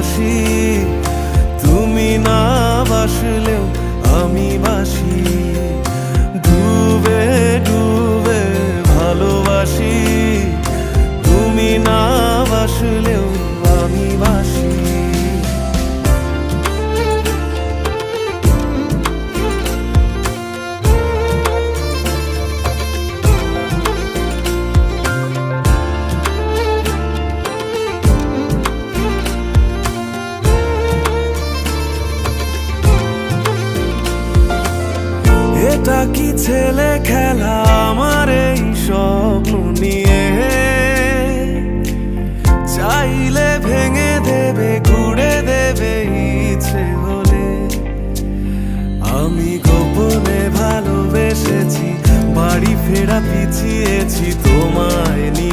বসি, তুমি না বাসলেও আমি বাসি। ডুবে ডুবে ভালোবাসি, তুমি না বাসলেও আমি বাসি। এটা কি ছেলে খেলা আমার এই স্বপ্ন নিয়ে? চাইলে ভেঙে দেবে, ঘুরে দেবে ইচ্ছে হলে। আমি গোপনে ভালোবেসেছি, বাড়ি ফেরা পিছিয়েছি তোমায় নিয়ে।